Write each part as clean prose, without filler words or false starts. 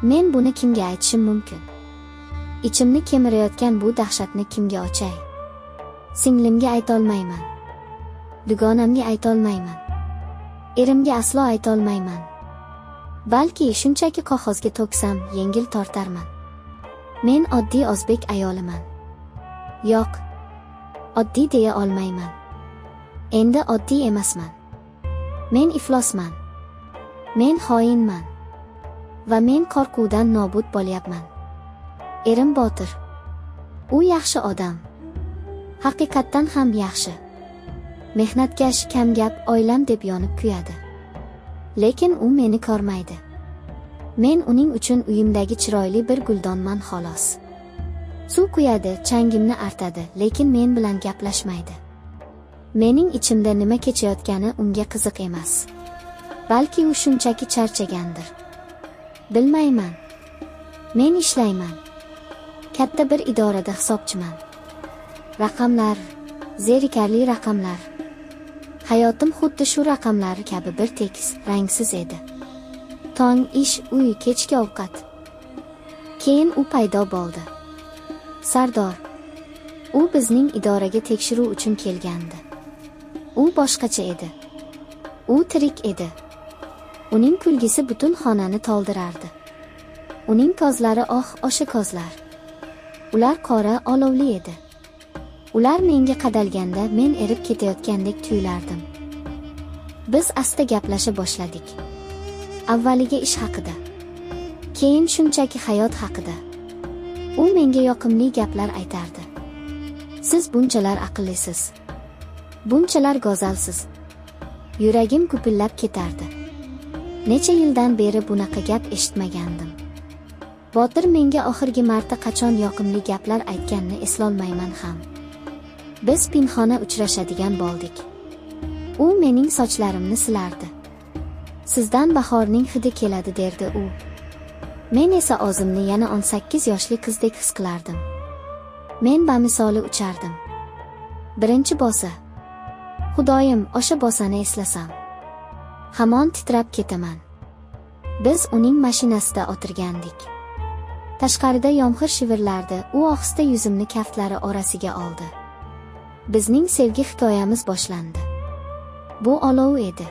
Men buni kimga aytishim mumkin? Ichimni kemirayotgan bu dahshatni kimga ochay? Singlimga aytolmayman. Dugonamga aytolmayman. Erimga aslo aytolmayman. Balki shunchaki qog'ozga to'ksam yengil tortarman. Men oddiy o'zbek ayoliman. Yo'q. Oddiy deya olmayman. Endi oddiy emasman. Men iflosman. Men xoinman. Va men qo'rquvdan nobud bo'lyapman. Erim Botir. U yaxshi odam. Haqiqatdan ham yaxshi. Mehnatkash, kamgap, oilam deb yonib kuyadi. Lekin u meni ko'rmaydi. Men uning uchun uyimdagi chiroyli bir guldonman xolos. Suv quyadi, changimni artadi, lekin men bilan gaplashmaydi. Mening ichimda nima kechayotgani unga qiziq emas. Balki u shunchaki charchagandir. Bilmayman. Men ishlayman. Katta bir idorada hisobchiman. Raqamlar, zerikarli raqamlar. Hayotim xuddi shu raqamlar kabi bir tekis, rangsiz edi. Tong ish, uy, kechki ovqat. Keyin u paydo bo'ldi. Sardor. U bizning idoraga tekshiruv uchun kelgandi. U boshqacha edi. U tirik edi. Uning kulgisi butun xonani to'ldirardi. Uning ko'zlari o'sha ko'zlar. Ular qora, olovli edi. Ular menga qadalganda men erib ketayotgandek tuyulardim. Biz asta gaplasha boshladik. Avvaliga ish haqida. Keyin shunchaki hayot haqida. U menga yoqimli gaplar aytardi. Siz bunchalar aqllisiz. Bunchalar go'zalsiz. Yuragim gupillab ketardi. Necha yildan beri bunaqa gap eshitmagandim. Botir menga oxirgi marta qachon yoqimli gaplar aytganini eslolmayman ham. Biz pinhona uchrashadigan bo'ldik. U mening sochlarimni silardi. Sizdan bahorning hidi keladi derdi u. Men esa o'zimni yana 18 yoshli qizdek his qilardim. Men bamisoli uchardim. Birinchi bosa. Xudoyim, o'sha bosani eslasam. Hamon titrab ketaman. Biz uning mashinasida o'tirgandik. Tashqarida yomg'ir shivirlardi. U ohista yuzimni kaftlari orasiga oldi. Bizning sevgi hikoyamiz boshlandi. Bu olov edi.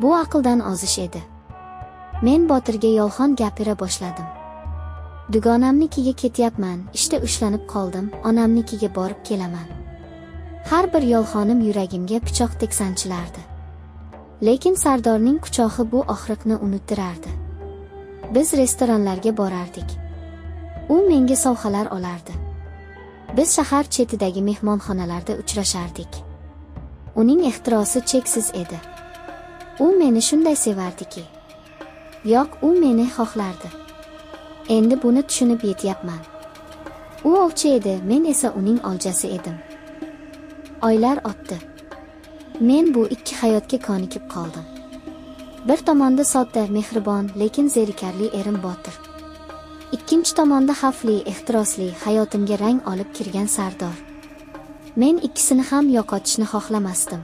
Bu aqldan ozish edi. Men Botirga yolg'on gapira boshladim. Dugonamnikiga ketyapman, ishda ushlanib qoldim, onamnikiga borib kelaman. Har bir yolg'onim yuragimga pichoqdek sanchilardi. Lekin Sardorning quchog'i bu og'riqni unuttirardi. Biz restoranlarga borardik. U menga sovg'alar olardi. Biz shahar chetidagi mehmonxonalarda uchrashardik. Uning ehtirosi cheksiz edi. U meni shunday sevardiki. Yo'q, u meni xohlardi. Endi buni tushunib yetyapman. U ovchi edi, men esa uning oljasi edim. Oylar o'tdi. Men bu ikki hayotga ko'nikib qoldim. Bir tomonda sodda, mehribon, lekin zerikarli erim Botir. Ikkinchi tomonda xavfli, ehtirosli, hayotimga rang olib kirgan Sardor. Men ikkisini ham yo'qotishni xohlamasdim.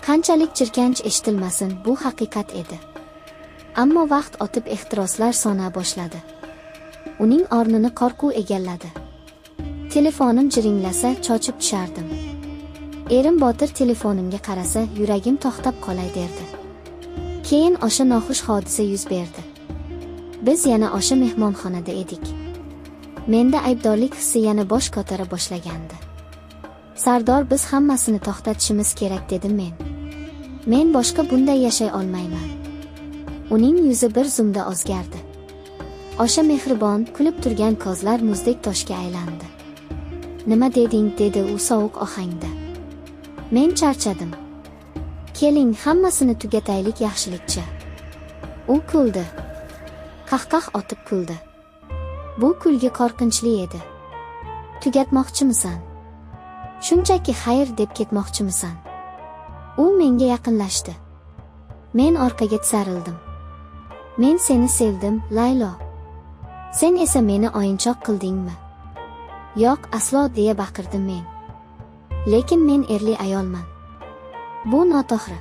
Qanchalik jirkanch eshitilmasin, bu haqiqat edi. Ammo vaqt o'tib ehtiroslar sona boshladi. Uning o'rnini qo'rquv egalladi. Telefonim jiringlasa, cho'chib tushardim. Erim Botir telefonimga qarasa, yuragim to'xtab qolay derdi. Keyin o'sha noxush hodisa yuz berdi. Biz yana o'sha mehmonxonada edik. Menda aybdorlik hissi yana bosh ko'tara boshlagandi. Sardor, biz hammasini to'xtatishimiz kerak dedim men. Men boshqa bunday yashay olmayman. Uning yuzi bir zumda o'zgardi. O'sha mehribon, kulib turgan ko'zlar muzdek toshga aylandi. Nima deding, dedi u sovuq ohangda. Men charchadim. Keling, hammasini tugataylik yaxshilikcha. U kuldi. Qahqah otib kuldi. Bu kulgi qo'rqinchli edi. Tugatmoqchimisan? Shunchaki xayr deb ketmoqchimisan? U menga yaqinlashdi. Men orqaga tisarildim. Men seni sevdim, Laylo. Sen esa meni o'yinchoq qildingmi? Yo'q, aslo deya baqirdim men. Lekin men erli ayolman. Bu noto'g'ri.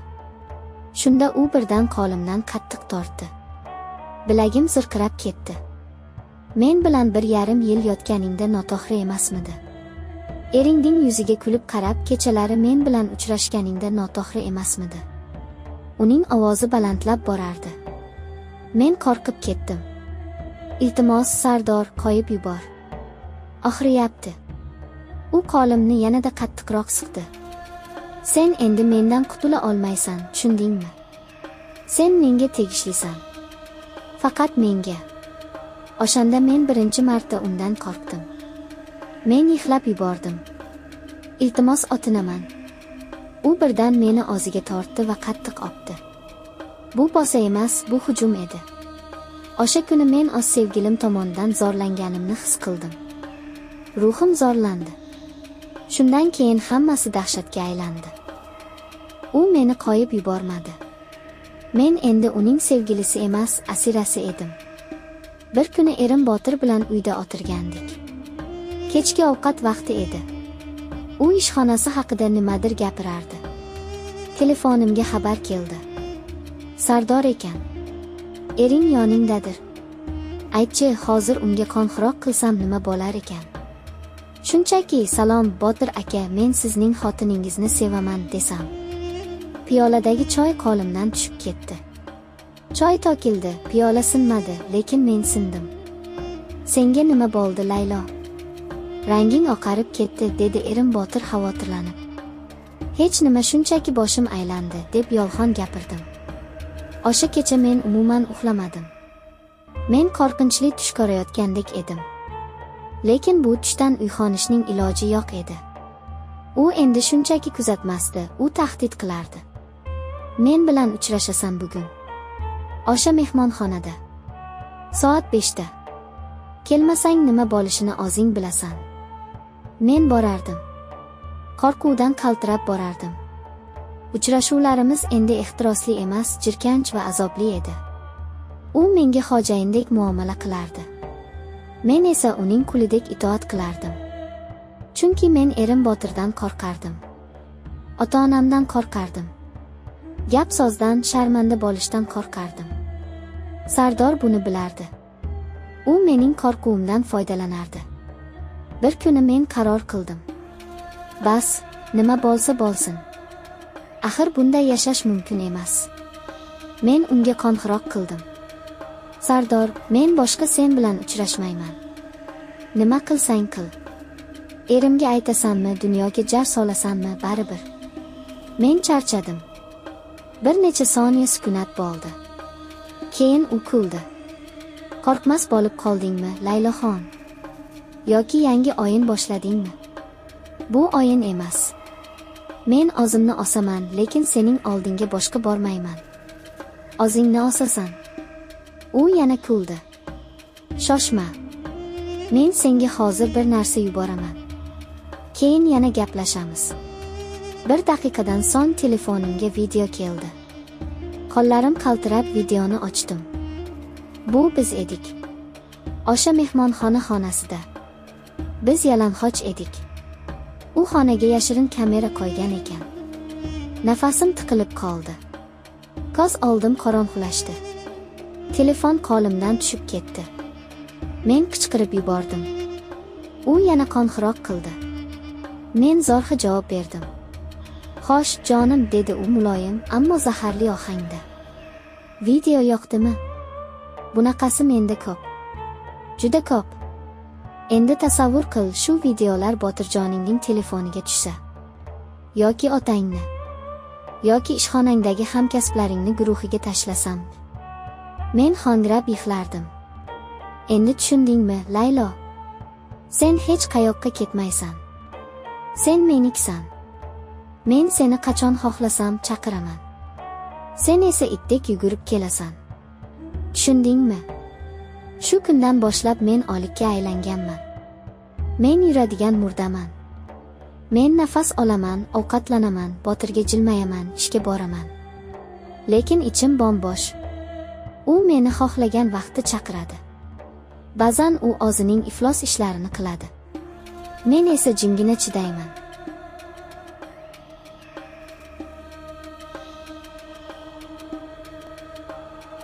Shunda u birdan qo'limdan qattiq tortdi. Bilagim zirqirab ketdi. Men bilan 1,5 yil yotganingda noto'g'ri emasmidi? Eringning yuziga kulib qarab, kechalari men bilan uchrashganingda noto'g'ri emasmidi? Uning ovozi balandlab borardi. Men qo'rqib ketdim. Iltimos, Sardor, qo'yib yubor. Og'riyapti. U qo'limni yanada qattiqroq siqdi. Sen endi mendan qutula olmaysan, tushundingmi? Sen menga tegishlisan. Faqat menga. O'shanda men birinchi marta undan qo'rqdim. Men yig'lab yubordim. Iltimos, otinaman. U birdan meni og'ziga tortdi va qattiq o'pdi. Bu bosa emas, bu hujum edi. O'sha kuni men o'z sevgilim tomonidan zo'rlanganimni his qildim. Ruhim zo'rlandi. Shundan keyin hammasi dahshatga aylandi. U meni qo'yib yubormadi. Men endi uning sevgilisi emas, asirasi edim. Bir kuni erim Botir bilan uyda o'tirgandik. Kechki ovqat vaqti edi. U ishxonasi haqida nimadir gapirardi. Telefonimga xabar keldi. Sardor ekan. Ering yoningdadir. Aytchi, hozir unga qo'ng'iroq qilsam nima bo'lar ekan? Shunchaki, salom Botir aka, men sizning xotiningizni sevaman desam. Piyoladagi choy qo'limdan tushib ketdi. Choy to'kildi, piyola sinmadi, lekin men sindim. Senga nima bo'ldi, Laylo? Ranging oqarib ketdi, dedi erim Botir xavotirlanib. Hech nima, shunchaki boshim aylandi, deb yolg'on gapirdim. O'sha kecha men umuman uxlamadim. Men qo'rqinchli tush ko'rayotgandek edim. Lekin bu tushdan uyg'onishning iloji yo'q edi. U endi shunchaki kuzatmasdi, u tahdid qilardi. Men bilan uchrashasan bugun. O'sha mehmonxonada. Soat 5da. Kelmasang nima bo'lishini o'zing bilasan. Men borardim. Qo'rquvdan qaltirab borardim. Uchrashuvlarimiz endi ehtirosli emas, jirkanch va azobli edi. U menga xo'jayindek muomala qilardi. Men esa uning qulidek itoat qilardim. Chunki men erim Botirdan qo'rqardim. Ota-onamdan qo'rqardim. Gap so'zdan, sharmanda bo'lishdan qo'rqardim. Sardor buni bilardi. U mening qo'rquvimdan foydalanardi. Bir kuni men qaror qildim. Bas, nima bo'lsa bo'lsin. Axir bunday yashash mumkin emas. Men unga qo'ng'iroq qildim. Sardor, men boshqa sen bilan uchrashmayman. Nima qilsang qil. Erimga aytasanmi, dunyoga jar solasanmi, baribir. Men charchadim. Bir necha soniya sukunat bo'ldi. Keyin u kuldi. Qo'rqmas bo'lib qoldingmi, Layloxon? Yoki yangi o'yin boshladingmi? Bu o'yin emas. Men o'zimni osaman, lekin sening oldinga boshqa bormayman. O'zingni osasan. U yana kuldi. Shoshma. Men senga hozir bir narsa yuboraman. Keyin yana gaplashamiz. 1 daqiqadan so'ng telefonimga video keldi. Qo'llarim qaltirab videoni ochdim. Bu biz edik. O'sha mehmonxona xonasida. Biz yalang'och edik. U xonaga yashirin kamera qo'ygan ekan. Nafasim tiqilib qoldi. Ko'z oldim qorong'ulashdi. Telefon qo'limdan tushib ketdi. Men qichqirib yubordim. U yana qo'ng'iroq qildi. Men zo'rg'a javob berdim. Xo'sh, jonim, dedi u muloyim, ammo zaharli ohangda. Video yoqdimi? Bunaqasi menda ko'p. Juda ko'p. Endi tasavvur qil, shu videolar Botirjoningning telefoniga tushsa. Yoki otangni. Yoki ishxonangdagi hamkasblaringni guruhiga tashlasam. Men xo'ngrab yig'lardim. Endi tushundingmi, Laylo? Sen hech qayoqqa ketmaysan. Sen meniksan. Men seni qachon xohlasam chaqiraman. Sen esa itdek yugurib kelasan. Tushundingmi? Shu kundan boshlab men o'likka aylanganman. Men yuradigan murdaman. Men nafas olaman, ovqatlanaman, Botirga jilmayaman, ishga boraman. Lekin ichim bombosh. U meni xohlagan vaqtda chaqiradi. Ba'zan u o'zining iflos ishlarini qiladi. Men esa jimgina chidayman.